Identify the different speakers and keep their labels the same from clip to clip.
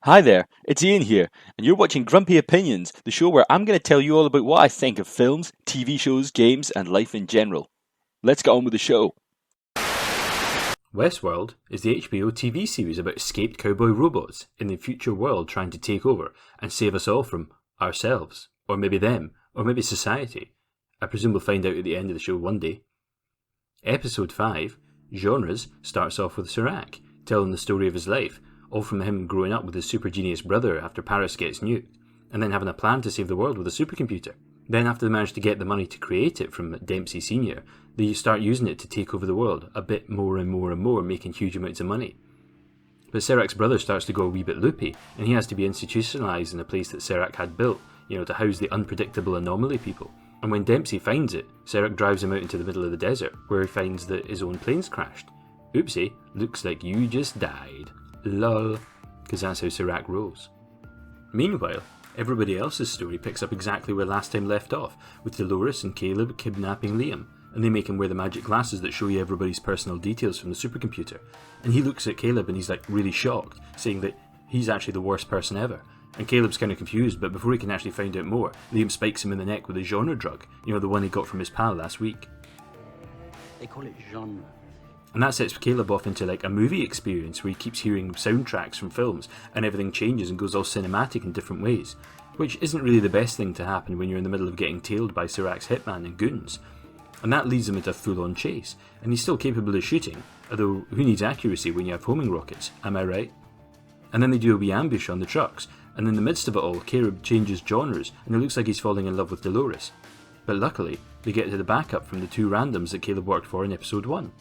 Speaker 1: Hi there, it's Ian here, and you're watching Grumpy Opinions, the show where I'm going to tell you all about what I think of films, TV shows, games, and life in general. Let's get on with the show.
Speaker 2: Westworld is the HBO TV series about escaped cowboy robots in the future world trying to take over and save us all from ourselves, or maybe them, or maybe society. I presume we'll find out at the end of the show one day. Episode 5, Genres, starts off with Serac, telling the story of his life, all from him growing up with his super genius brother after Paris gets nuked, and then having a plan to save the world with a supercomputer. Then after they manage to get the money to create it from Dempsey Sr., they start using it to take over the world, a bit more and more and more, making huge amounts of money. But Serac's brother starts to go a wee bit loopy, and he has to be institutionalised in a place that Serac had built, to house the unpredictable anomaly people. And when Dempsey finds it, Serac drives him out into the middle of the desert, where he finds that his own plane's crashed. Oopsie, looks like you just died. Lol, because that's how Serac rolls. Meanwhile, everybody else's story picks up exactly where last time left off, with Delores and Caleb kidnapping Liam, and they make him wear the magic glasses that show you everybody's personal details from the supercomputer. And he looks at Caleb and he's like really shocked, saying that he's actually the worst person ever. And Caleb's kind of confused, but before he can actually find out more, Liam spikes him in the neck with a genre drug, the one he got from his pal last week.
Speaker 3: They call it genre.
Speaker 2: And that sets Caleb off into like a movie experience where he keeps hearing soundtracks from films and everything changes and goes all cinematic in different ways, which isn't really the best thing to happen when you're in the middle of getting tailed by Serac's hitman and goons. And that leads him into a full-on chase, and he's still capable of shooting, although who needs accuracy when you have homing rockets, am I right? And then they do a wee ambush on the trucks, and in the midst of it all, Caleb changes genres, and it looks like he's falling in love with Delores. But luckily, they get to the backup from the two randoms that Caleb worked for in episode 1.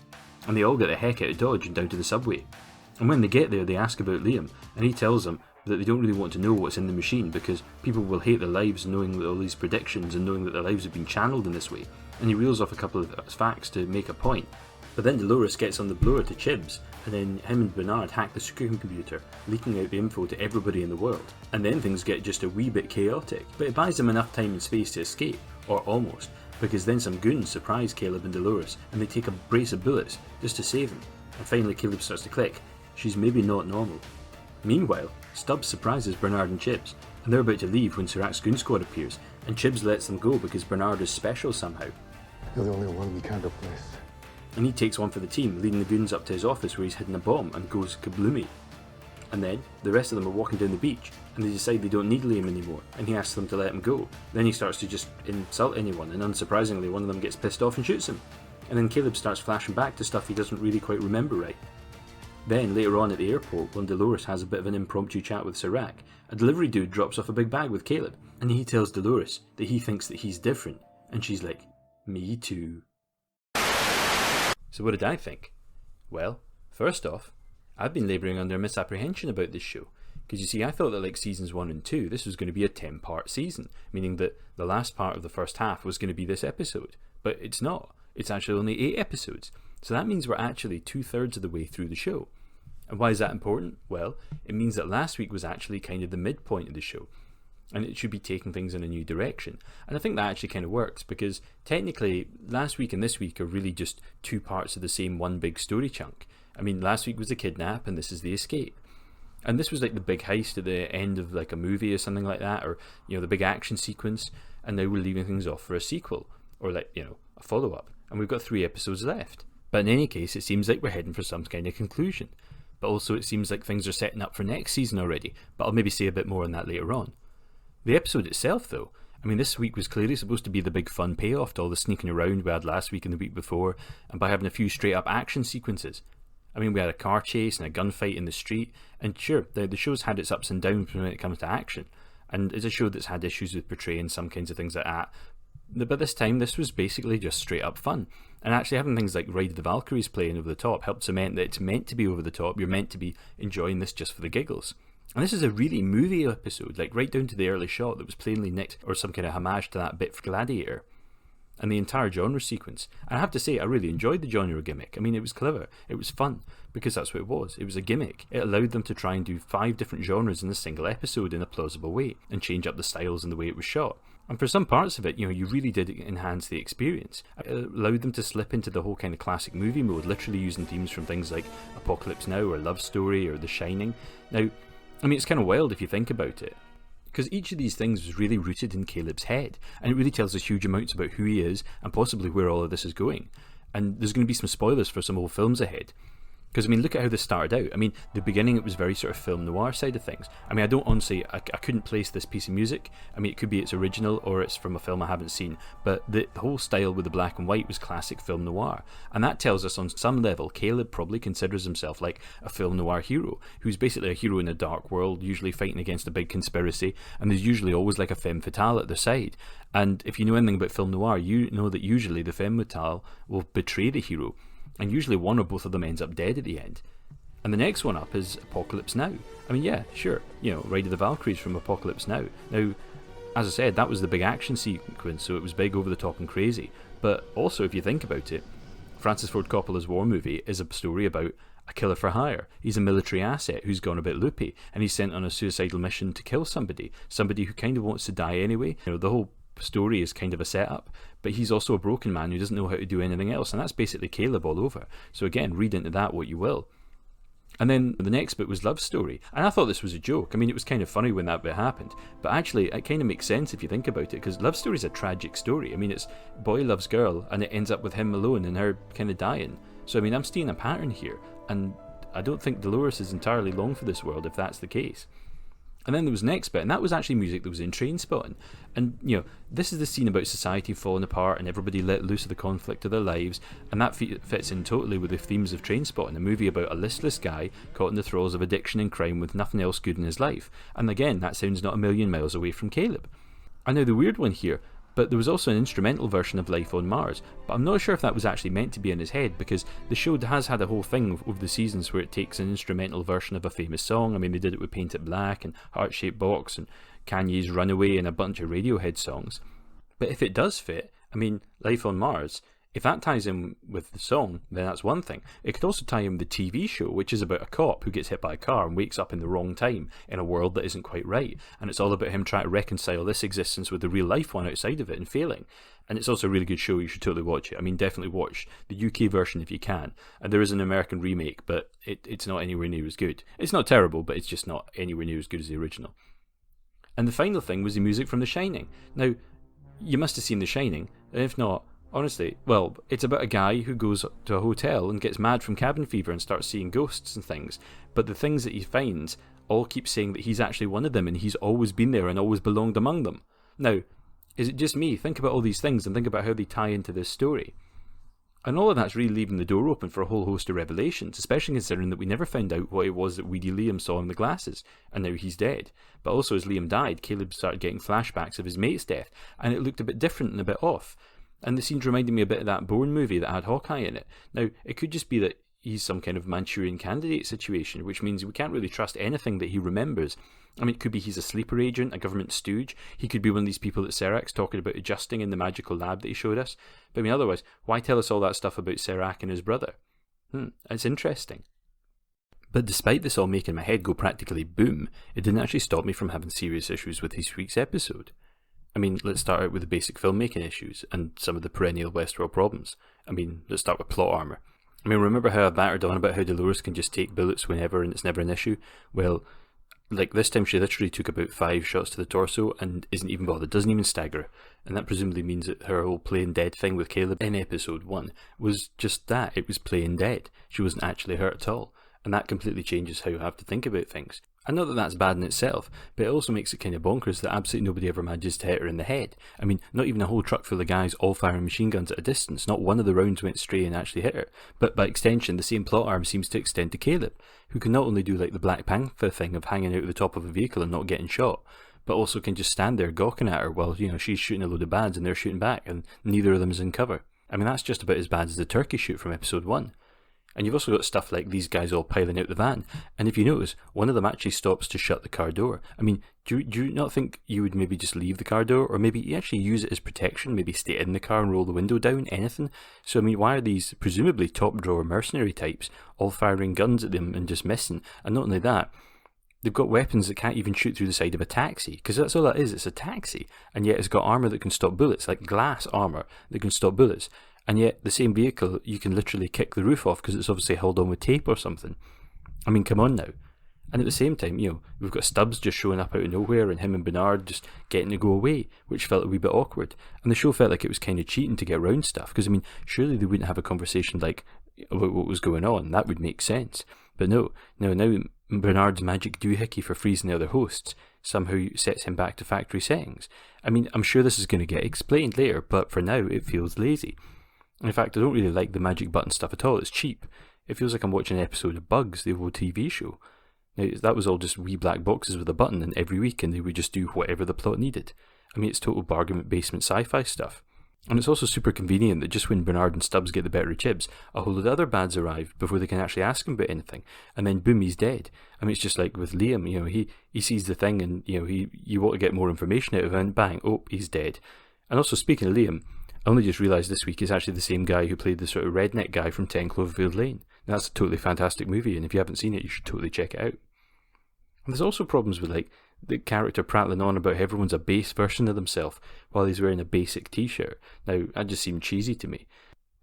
Speaker 2: And they all get the heck out of Dodge and down to the subway. And when they get there, they ask about Liam, and he tells them that they don't really want to know what's in the machine because people will hate their lives knowing all these predictions and knowing that their lives have been channeled in this way. And he reels off a couple of facts to make a point. But then Delores gets on the blower to Chibs, and then him and Bernard hack the supercomputer, leaking out the info to everybody in the world. And then things get just a wee bit chaotic, but it buys them enough time and space to escape, or almost, because then some goons surprise Caleb and Delores, and they take a brace of bullets just to save him. And finally Caleb starts to click, she's maybe not normal. Meanwhile, Stubbs surprises Bernard and Chibs, and they're about to leave when Serac's goon squad appears, and Chibs lets them go because Bernard is special somehow.
Speaker 4: You're the only one we can't replace.
Speaker 2: And he takes one for the team, leading the goons up to his office where he's hidden a bomb and goes kabloomy. And then, the rest of them are walking down the beach, and they decide they don't need Liam anymore, and he asks them to let him go. Then he starts to just insult anyone, and unsurprisingly one of them gets pissed off and shoots him. And then Caleb starts flashing back to stuff he doesn't really quite remember right. Then, later on at the airport, when Delores has a bit of an impromptu chat with Serac, a delivery dude drops off a big bag with Caleb, and he tells Delores that he thinks that he's different, and she's like, me too. So what did I think? Well, first off, I've been labouring under a misapprehension about this show, because you see, I thought that like seasons 1 and 2, this was going to be a 10-part season, meaning that the last part of the first half was going to be this episode, but it's not. It's actually only 8 episodes, so that means we're actually 2/3 of the way through the show. And why is that important? Well, it means that last week was actually kind of the midpoint of the show, and it should be taking things in a new direction. And I think that actually kind of works, because technically last week and this week are really just 2 parts of the same one big story chunk. I mean, last week was the kidnap and this is the escape. And this was like the big heist at the end of like a movie or something like that, or the big action sequence, and now we're leaving things off for a sequel, or like, a follow-up. And we've got 3 episodes left. But in any case, it seems like we're heading for some kind of conclusion. But also it seems like things are setting up for next season already, but I'll maybe say a bit more on that later on. The episode itself though, I mean, this week was clearly supposed to be the big fun payoff to all the sneaking around we had last week and the week before, and by having a few straight up action sequences. I mean, we had a car chase and a gunfight in the street, and sure, the show's had its ups and downs when it comes to action, and it's a show that's had issues with portraying some kinds of things like that, but this time this was basically just straight up fun. And actually having things like Ride of the Valkyries playing over the top helped cement that it's meant to be over the top, you're meant to be enjoying this just for the giggles. And this is a really movie episode, like right down to the early shot that was plainly nicked or some kind of homage to that bit for Gladiator. And the entire genre sequence. And I have to say, I really enjoyed the genre gimmick. I mean, it was clever, it was fun, because that's what it was. It was a gimmick. It allowed them to try and do 5 different genres in a single episode in a plausible way, and change up the styles and the way it was shot. And for some parts of it, you really did enhance the experience. It allowed them to slip into the whole kind of classic movie mode, literally using themes from things like Apocalypse Now or Love Story or The Shining. Now, I mean, it's kind of wild if you think about it, because each of these things was really rooted in Caleb's head, and it really tells us huge amounts about who he is and possibly where all of this is going. And there's going to be some spoilers for some old films ahead. Because, I mean, look at how this started out. I mean, the beginning, it was very sort of film noir side of things. I mean, I don't honestly, I couldn't place this piece of music. I mean, it could be it's original or it's from a film I haven't seen. But the whole style with the black and white was classic film noir. And that tells us on some level, Caleb probably considers himself like a film noir hero, who's basically a hero in a dark world, usually fighting against a big conspiracy. And there's usually always like a femme fatale at their side. And if you know anything about film noir, you know that usually the femme fatale will betray the hero. And usually one or both of them ends up dead at the end. And the next one up is Apocalypse Now. I mean, yeah, sure, you know, Ride of the Valkyries from Apocalypse Now. Now, as I said, that was the big action sequence, so it was big, over the top and crazy. But also, if you think about it, Francis Ford Coppola's war movie is a story about a killer for hire. He's a military asset who's gone a bit loopy, and he's sent on a suicidal mission to kill somebody who kind of wants to die anyway. You know, the whole story is kind of a setup, but he's also a broken man who doesn't know how to do anything else, and that's basically Caleb all over. So again, read into that what you will. And then the next bit was Love Story, and I thought this was a joke. I mean, it was kind of funny when that bit happened, but actually it kind of makes sense if you think about it, because Love Story is a tragic story. I mean, it's boy loves girl and it ends up with him alone and her kind of dying. So I mean, I'm seeing a pattern here, and I don't think Dolores is entirely long for this world if that's the case. And then there was the next bit, and that was actually music that was in Trainspotting. And, you know, this is the scene about society falling apart and everybody let loose of the conflict of their lives, and that fits in totally with the themes of Trainspotting, a movie about a listless guy caught in the thralls of addiction and crime with nothing else good in his life. And again, that sounds not a million miles away from Caleb. And now the weird one here, but there was also an instrumental version of Life on Mars, but I'm not sure if that was actually meant to be in his head, because the show has had a whole thing over the seasons where it takes an instrumental version of a famous song. I mean, they did it with Paint It Black and Heart Shaped Box and Kanye's Runaway and a bunch of Radiohead songs. But if it does fit, I mean, Life on Mars, if that ties in with the song, then that's one thing. It could also tie in with the TV show, which is about a cop who gets hit by a car and wakes up in the wrong time in a world that isn't quite right. And it's all about him trying to reconcile this existence with the real life one outside of it and failing. And it's also a really good show. You should totally watch it. I mean, definitely watch the UK version if you can. And there is an American remake, but it's not anywhere near as good. It's not terrible, but it's just not anywhere near as good as the original. And the final thing was the music from The Shining. Now, you must have seen The Shining, and if not, honestly, well, it's about a guy who goes to a hotel and gets mad from cabin fever and starts seeing ghosts and things, but the things that he finds all keep saying that he's actually one of them and he's always been there and always belonged among them. Now, is it just me? Think about all these things and think about how they tie into this story. And all of that's really leaving the door open for a whole host of revelations, especially considering that we never found out what it was that Weedy Liam saw in the glasses, and now he's dead. But also, as Liam died, Caleb started getting flashbacks of his mate's death, and it looked a bit different and a bit off. And the scenes reminded me a bit of that Bourne movie that had Hawkeye in it. Now, it could just be that he's some kind of Manchurian Candidate situation, which means we can't really trust anything that he remembers. I mean, it could be he's a sleeper agent, a government stooge. He could be one of these people at Serac talking about adjusting in the magical lab that he showed us. But I mean, otherwise, why tell us all that stuff about Serac and his brother? It's interesting. But despite this all making my head go practically boom, it didn't actually stop me from having serious issues with this week's episode. I mean, let's start out with the basic filmmaking issues and some of the perennial Westworld problems. I mean, let's start with plot armour. I mean, remember how I battered on about how Dolores can just take bullets whenever and it's never an issue? Well, like this time she literally took about 5 shots to the torso and isn't even bothered, doesn't even stagger. And that presumably means that her whole playing dead thing with Caleb in episode 1 was just that, it was playing dead. She wasn't actually hurt at all. And that completely changes how you have to think about things. And not that that's bad in itself, but it also makes it kind of bonkers that absolutely nobody ever manages to hit her in the head. I mean, not even a whole truck full of guys all firing machine guns at a distance. Not one of the rounds went stray and actually hit her. But by extension, the same plot arm seems to extend to Caleb, who can not only do like the Black Panther thing of hanging out of the top of a vehicle and not getting shot, but also can just stand there gawking at her while, you know, she's shooting a load of bads and they're shooting back and neither of them is in cover. I mean, that's just about as bad as the turkey shoot from episode 1. And you've also got stuff like these guys all piling out the van. And if you notice, one of them actually stops to shut the car door. I mean, do you not think you would maybe just leave the car door? Or maybe you actually use it as protection? Maybe stay in the car and roll the window down? Anything? So, I mean, why are these presumably top-drawer mercenary types all firing guns at them and just missing? And not only that, they've got weapons that can't even shoot through the side of a taxi. Because that's all that is, it's a taxi. And yet it's got armour that can stop bullets, like glass armour that can stop bullets. And yet, the same vehicle, you can literally kick the roof off because it's obviously held on with tape or something. I mean, come on now. And at the same time, we've got Stubbs just showing up out of nowhere and him and Bernard just getting to go away, which felt a wee bit awkward. And the show felt like it was kind of cheating to get around stuff, because, surely they wouldn't have a conversation like about what was going on. That would make sense. But no, now Bernard's magic doohickey for freezing the other hosts somehow sets him back to factory settings. I'm sure this is going to get explained later, but for now it feels lazy. In fact, I don't really like the magic button stuff at all. It's cheap. It feels like I'm watching an episode of Bugs, the old TV show. Now, that was all just wee black boxes with a button, and every week, and they would just do whatever the plot needed. It's total bargain basement sci-fi stuff. And it's also super convenient that just when Bernard and Stubbs get the better of Chibs, a whole lot of other bads arrive before they can actually ask him about anything. And then boom, he's dead. It's just like with Liam, he sees the thing and, you want to get more information out of him, and bang, oh, he's dead. And also, speaking of Liam, I only just realised this week he's actually the same guy who played the sort of redneck guy from 10 Cloverfield Lane. Now, that's a totally fantastic movie, and if you haven't seen it, you should totally check it out. And there's also problems with, the character prattling on about how everyone's a base version of themselves while he's wearing a basic t-shirt. Now, that just seemed cheesy to me.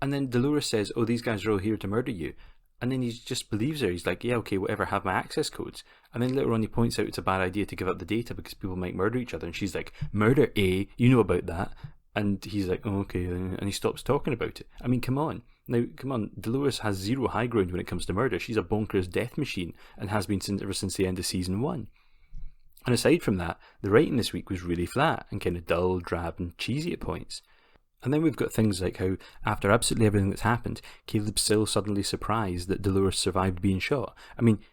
Speaker 2: And then Dolores says, oh, these guys are all here to murder you. And then he just believes her. He's like, yeah, okay, whatever, have my access codes. And then later on he points out it's a bad idea to give up the data because people might murder each other. And she's like, murder, eh? You know about that. And he's like, oh, okay, and he stops talking about it. Come on. Now, come on, Dolores has zero high ground when it comes to murder. She's a bonkers death machine and has been ever since the end of season 1. And aside from that, the writing this week was really flat and kind of dull, drab and cheesy at points. And then we've got things like how, after absolutely everything that's happened, Caleb's still suddenly surprised that Dolores survived being shot.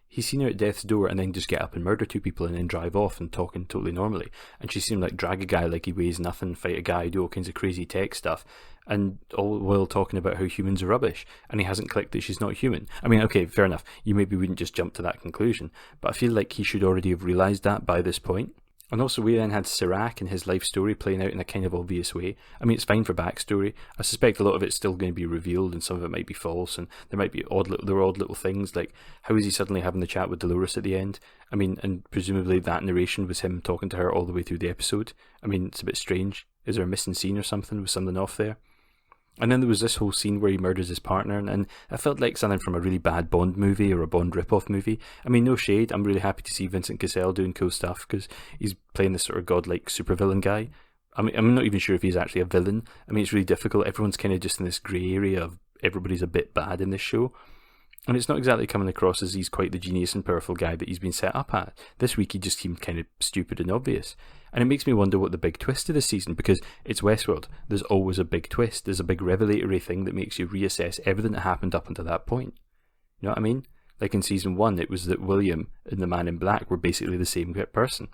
Speaker 2: He's seen her at death's door and then just get up and murder 2 people and then drive off and talking totally normally. And she seemed like drag a guy like he weighs nothing, fight a guy, do all kinds of crazy tech stuff, and all while talking about how humans are rubbish. And he hasn't clicked that she's not human. Okay, fair enough. You maybe wouldn't just jump to that conclusion, but I feel like he should already have realised that by this point. And also we then had Sirac and his life story playing out in a kind of obvious way. It's fine for backstory. I suspect a lot of it's still going to be revealed and some of it might be false, and there might be odd little things like how is he suddenly having the chat with Dolores at the end? And presumably that narration was him talking to her all the way through the episode. It's a bit strange. Is there a missing scene or something? Was something off there? And then there was this whole scene where he murders his partner, and it felt like something from a really bad Bond movie or a Bond rip-off movie. No shade, I'm really happy to see Vincent Cassel doing cool stuff, because he's playing this sort of godlike supervillain guy. I'm not even sure if he's actually a villain. It's really difficult. Everyone's kind of just in this grey area of everybody's a bit bad in this show. And it's not exactly coming across as he's quite the genius and powerful guy that he's been set up at. This week he just seemed kind of stupid and obvious. And it makes me wonder what the big twist of this season, because it's Westworld. There's always a big twist. There's a big revelatory thing that makes you reassess everything that happened up until that point. You know what I mean? Like in season 1, it was that William and the Man in Black were basically the same person.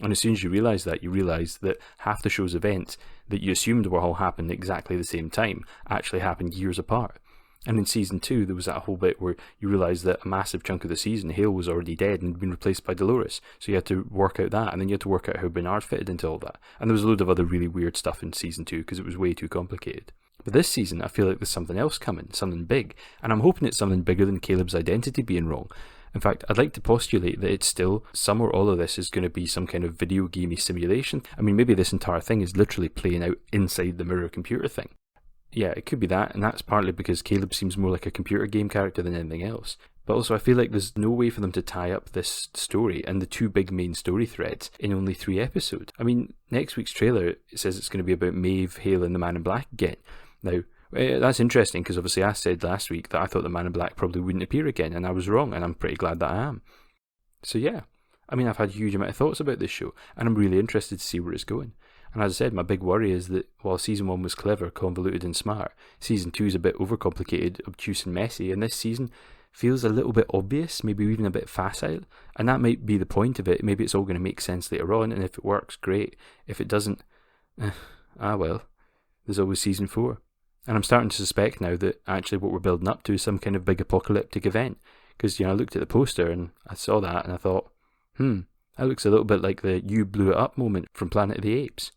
Speaker 2: And as soon as you realise that, you realise that half the show's events that you assumed were all happening at exactly the same time actually happened years apart. And in season 2, there was that whole bit where you realise that a massive chunk of the season, Hale was already dead and had been replaced by Dolores. So you had to work out that, and then you had to work out how Bernard fitted into all that. And there was a load of other really weird stuff in season 2 because it was way too complicated. But this season, I feel like there's something else coming, something big. And I'm hoping it's something bigger than Caleb's identity being wrong. In fact, I'd like to postulate that it's still, some or all of this is going to be some kind of video gamey simulation. Maybe this entire thing is literally playing out inside the mirror computer thing. Yeah, it could be that, and that's partly because Caleb seems more like a computer game character than anything else. But also I feel like there's no way for them to tie up this story and the 2 big main story threads in only 3 episodes. Next week's trailer, it says it's going to be about Maeve, Hale and the Man in Black again. Now, that's interesting because obviously I said last week that I thought the Man in Black probably wouldn't appear again, and I was wrong, and I'm pretty glad that I am. So yeah, I've had a huge amount of thoughts about this show, and I'm really interested to see where it's going. And as I said, my big worry is that while season 1 was clever, convoluted and smart, season 2 is a bit overcomplicated, obtuse and messy, and this season feels a little bit obvious, maybe even a bit facile. And that might be the point of it. Maybe it's all going to make sense later on, and if it works, great. If it doesn't, well, there's always season 4. And I'm starting to suspect now that actually what we're building up to is some kind of big apocalyptic event. Because, I looked at the poster and I saw that and I thought, that looks a little bit like the "you blew it up" moment from Planet of the Apes.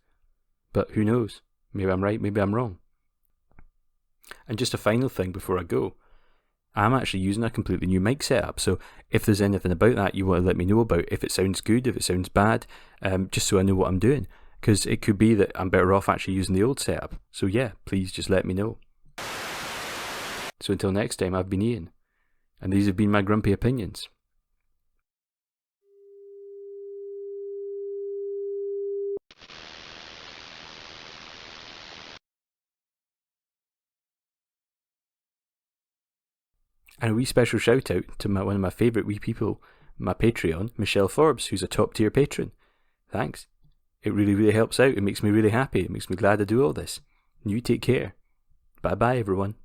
Speaker 2: But who knows? Maybe I'm right, maybe I'm wrong. And just a final thing before I go. I'm actually using a completely new mic setup, so if there's anything about that you want to let me know about, if it sounds good, if it sounds bad, just so I know what I'm doing. Because it could be that I'm better off actually using the old setup. So yeah, please just let me know. So until next time, I've been Ian, and these have been my grumpy opinions. And a wee special shout out to one of my favourite wee people, my Patreon, Michelle Forbes, who's a top tier patron. Thanks. It really, really helps out. It makes me really happy. It makes me glad to do all this. You take care. Bye bye, everyone.